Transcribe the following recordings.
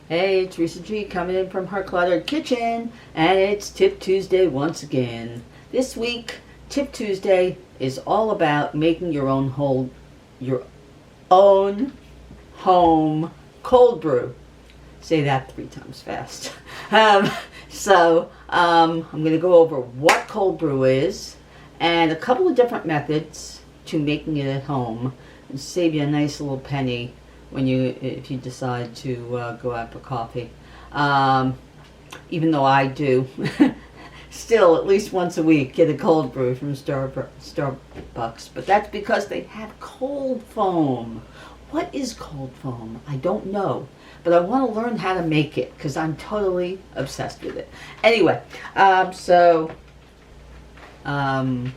Hey, it's Teresa G coming in from her cluttered kitchen, and it's Tip Tuesday once again. This week, Tip Tuesday is all about making your own home cold brew. Say that 3 times fast. I'm going to go over what cold brew is and a couple of different methods to making it at home and save you a nice little penny if you decide to go out for coffee. Even though I do still at least once a week get a cold brew from Starbucks, but that's because they have cold foam. What is cold foam? I don't know, but I want to learn how to make it because I'm totally obsessed with it. Anyway, so anyway,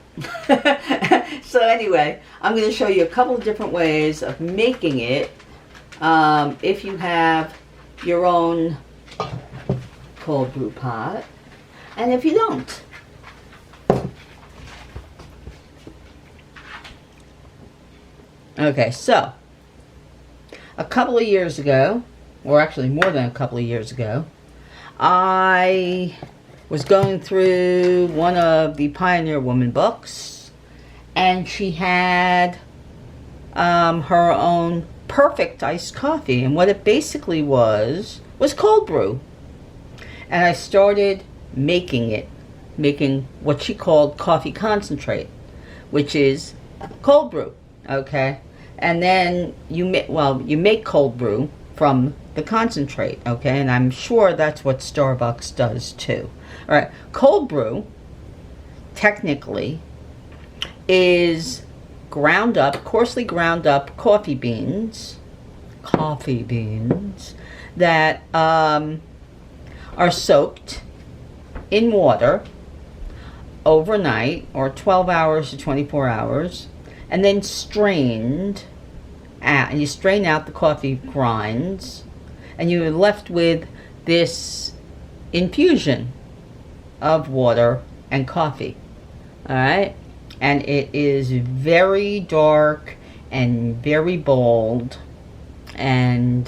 I'm going to show you a couple of different ways of making it. If you have your own cold brew pot, and if you don't. Okay, so a couple of years ago, or actually more than a couple of years ago, I was going through one of the Pioneer Woman books, and she had her own perfect iced coffee, and what it basically was cold brew. And I started making what she called coffee concentrate, which is cold brew. Okay, and then you make cold brew from the concentrate. Okay, and I'm sure that's what Starbucks does too. All right, cold brew technically is coarsely ground up coffee beans that are soaked in water overnight, or 12 hours to 24 hours, and then strained out, and you strain out the coffee grinds, and you're left with this infusion of water and coffee. All right, and it is very dark and very bold, and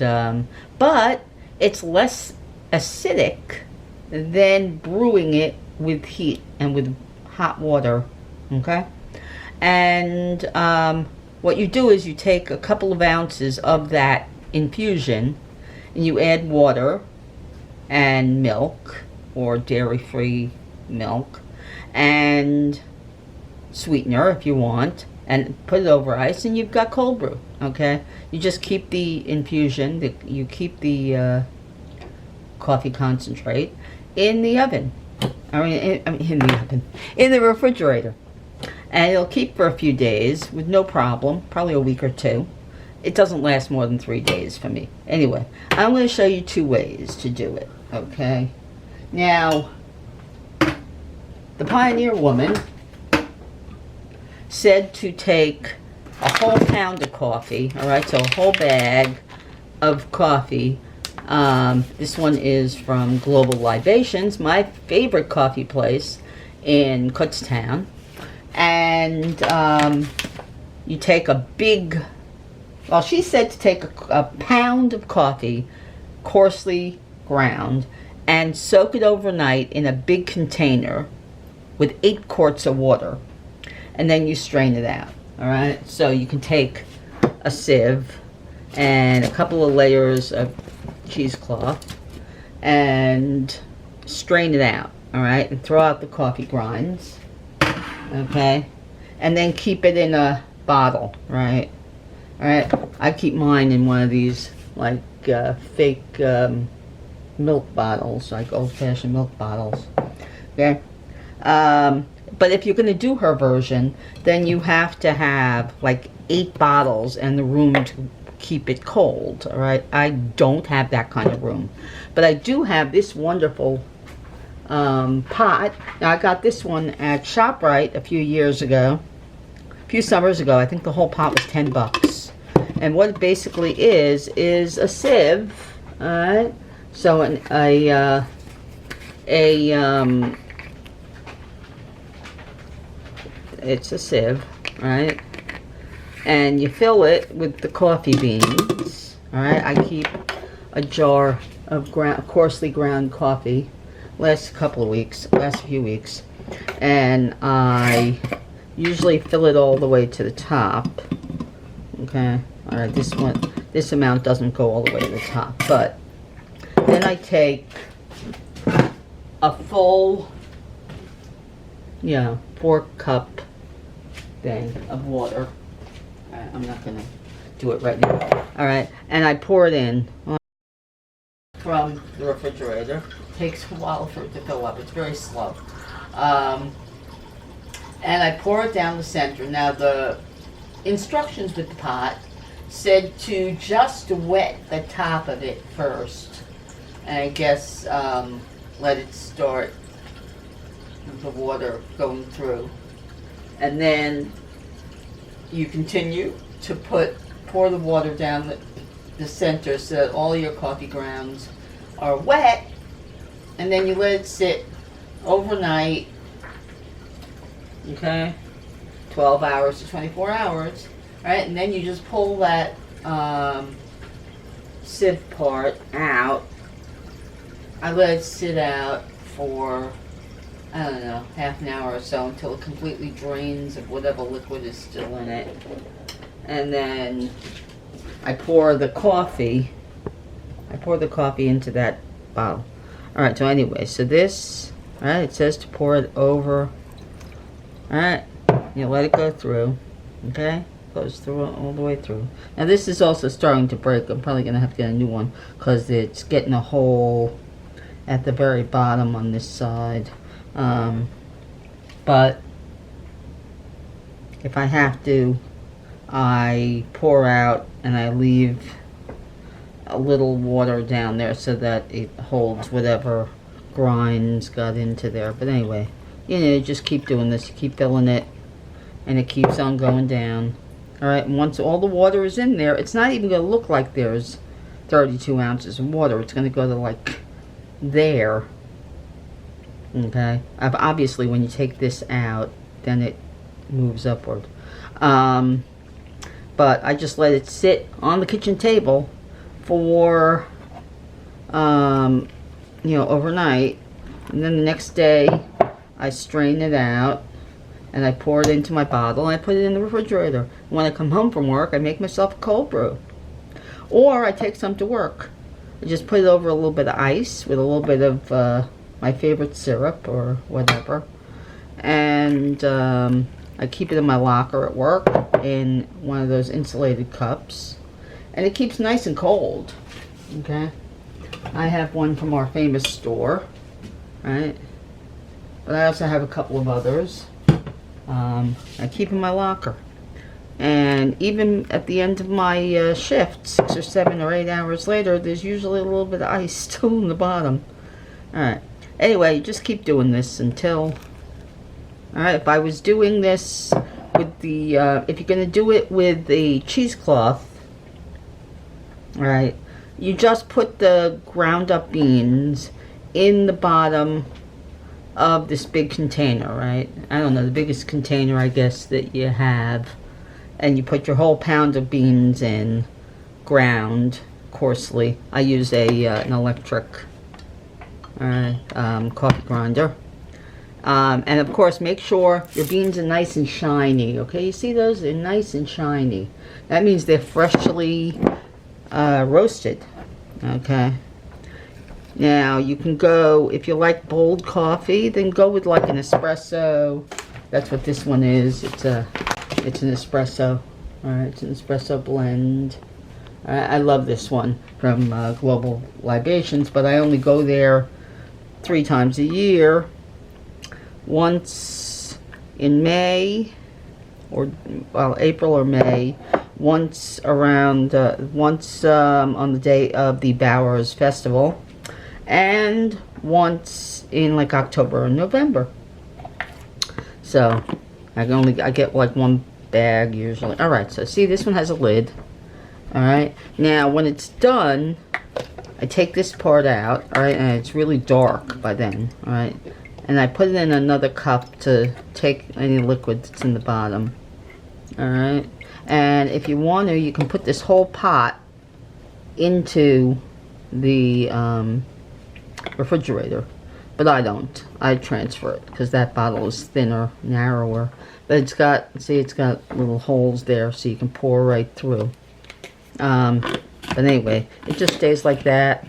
but it's less acidic than brewing it with heat and with hot water. Okay, and what you do is you take a couple of ounces of that infusion and you add water and milk, or dairy-free milk, and sweetener if you want, and put it over ice, and you've got cold brew. Okay, you just keep the infusion, you keep the coffee concentrate in the oven. In the refrigerator, and it'll keep for a few days with no problem, probably a week or two. It doesn't last more than 3 days for me. Anyway, I'm going to show you 2 ways to do it. Okay, now the Pioneer Woman said to take a whole pound of coffee. All right, so a whole bag of coffee. This one is from Global Libations, my favorite coffee place in Kutztown. And you take a big, she said to take a pound of coffee, coarsely ground, and soak it overnight in a big container with 8 quarts of water. And then you strain it out. All right, so you can take a sieve and a couple of layers of cheesecloth and strain it out. All right, and throw out the coffee grinds. Okay, and then keep it in a bottle. Right, all right. I keep mine in one of these like fake milk bottles, like old-fashioned milk bottles. Okay. But if you're going to do her version, then you have to have like 8 bottles and the room to keep it cold. All right, I don't have that kind of room, but I do have this wonderful pot. Now, I got this one at ShopRite a few summers ago. I think the whole pot was $10. And what it basically is a sieve. All right, so it's a sieve, right? And you fill it with the coffee beans. All right, I keep a jar of coarsely ground coffee. Last few weeks, and I usually fill it all the way to the top. Okay, all right. This amount doesn't go all the way to the top, but then I take a full, 4-cup thing of water. All right, I'm not gonna do it right now. All right, and I pour it in from the refrigerator. It takes a while for it to fill up. It's very slow. And I pour it down the center. Now the instructions with the pot said to just wet the top of it first. And I guess let it start with the water going through. And then you continue to pour the water down the center so that all your coffee grounds are wet. And then you let it sit overnight. Okay, 12 hours to 24 hours, right? And then you just pull that sieve part out. I let it sit out for, I don't know, half an hour or so until it completely drains of whatever liquid is still in it. And then I pour the coffee into that bottle. All right, so anyway, so this, all right, it says to pour it over. All right, you let it go through, okay? Goes through all the way through. Now this is also starting to break. I'm probably gonna have to get a new one because it's getting a hole at the very bottom on this side. But if I have to, I pour out and I leave a little water down there so that it holds whatever grinds got into there. But anyway, just keep doing this. You keep filling it, and it keeps on going down. All right, and once all the water is in there, it's not even going to look like there's 32 ounces of water. It's going to go to like there. Okay, obviously when you take this out, then it moves upward. But I just let it sit on the kitchen table for overnight, and then the next day I strain it out and I pour it into my bottle and I put it in the refrigerator. When I come home from work, I make myself a cold brew, or I take some to work. I just put it over a little bit of ice with a little bit of my favorite syrup or whatever, and I keep it in my locker at work in one of those insulated cups, and it keeps nice and cold. Okay, I have one from our famous store, right? But I also have a couple of others. I keep in my locker, and even at the end of my shift, 6 or 7 or 8 hours later, there's usually a little bit of ice still in the bottom. All right. Anyway, just keep doing this until. All right. If I was doing this with the, if you're gonna do it with the cheesecloth, all right, you just put the ground up beans in the bottom of this big container, right? I don't know, the biggest container I guess that you have, and you put your whole pound of beans in, ground coarsely. I use an electric coffee grinder, and of course make sure your beans are nice and shiny. Okay, you see those? They're nice and shiny. That means they're freshly roasted. Okay. Now you can go, if you like bold coffee, then go with like an espresso. That's what this one is. It's an espresso. All right, it's an espresso blend. I love this one from Global Libations, but I only go there 3 times a year. Once in May, or April or May. Once around, on the day of the Bowers Festival. And once in like October or November. So I get like 1 bag usually. All right, so see, this one has a lid. All right, now when it's done, I take this part out. All right, and it's really dark by then. All right, and I put it in another cup to take any liquid that's in the bottom. All right, and if you want to, you can put this whole pot into the refrigerator, but I don't. I transfer it because that bottle is thinner, narrower. But it's got, see, it's got little holes there so you can pour right through. But anyway, it just stays like that.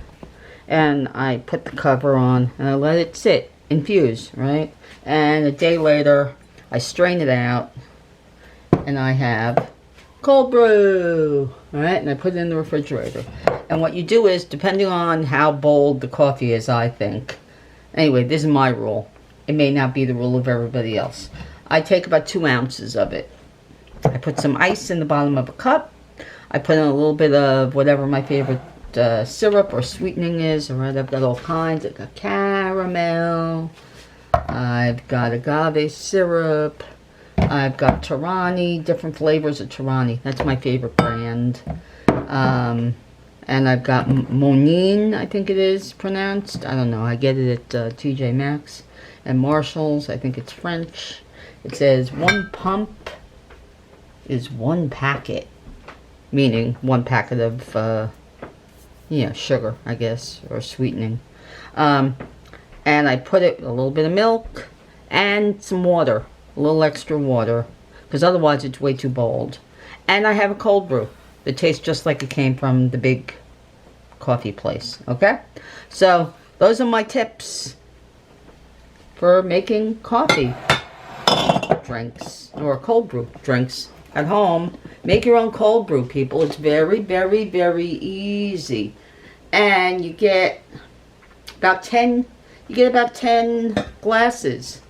And I put the cover on and I let it sit, infuse, right? And a day later, I strain it out and I have cold brew, all right? And I put it in the refrigerator. And what you do is, depending on how bold the coffee is, I think. Anyway, this is my rule. It may not be the rule of everybody else. I take about 2 ounces of it. I put some ice in the bottom of a cup. I put in a little bit of whatever my favorite syrup or sweetening is. All right, I've got all kinds. I've got caramel. I've got agave syrup. I've got Torani, different flavors of Torani. That's my favorite brand. And I've got Monine, I think it is pronounced. I don't know. I get it at TJ Maxx and Marshall's. I think it's French. It says 1 pump is 1 packet, meaning 1 packet of sugar, I guess, or sweetening. And I put it a little bit of milk and some water, a little extra water, because otherwise it's way too bold. And I have a cold brew that tastes just like it came from the big coffee place. Okay, so those are my tips for making coffee drinks or cold brew drinks at home. Make your own cold brew, people. It's very, very, very easy. And you get about 10 glasses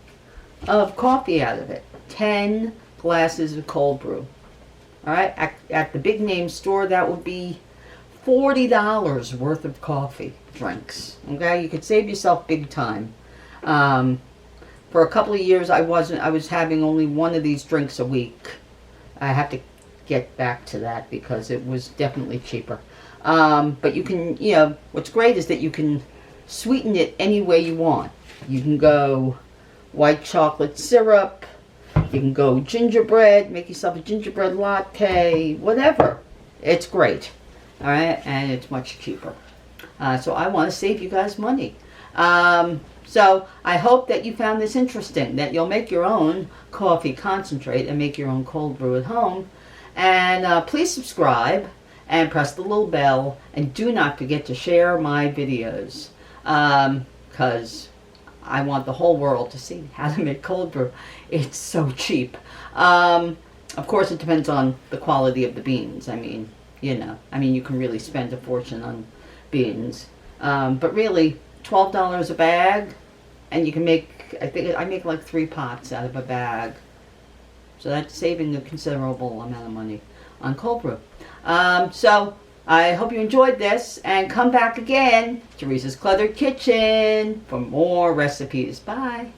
of coffee out of it. 10 glasses of cold brew. All right, at the big name store, that would be $40 worth of coffee drinks. Okay, you could save yourself big time. For a couple of years, I was having only 1 of these drinks a week. I have to get back to that because it was definitely cheaper. But you can, what's great is that you can sweeten it any way you want. You can go white chocolate syrup. You can go gingerbread, make yourself a gingerbread latte, whatever. It's great. All right, and it's much cheaper. So I want to save you guys money. So I hope that you found this interesting, that you'll make your own coffee concentrate and make your own cold brew at home. And please subscribe and press the little bell. And do not forget to share my videos, because I want the whole world to see how to make cold brew. It's so cheap. Of course, it depends on the quality of the beans. I mean, you can really spend a fortune on beans. But really, $12 a bag, and you can make, I think I make like 3 pots out of a bag. So that's saving a considerable amount of money on cold brew. So I hope you enjoyed this, and come back again to Teresa's Cluttered Kitchen for more recipes. Bye.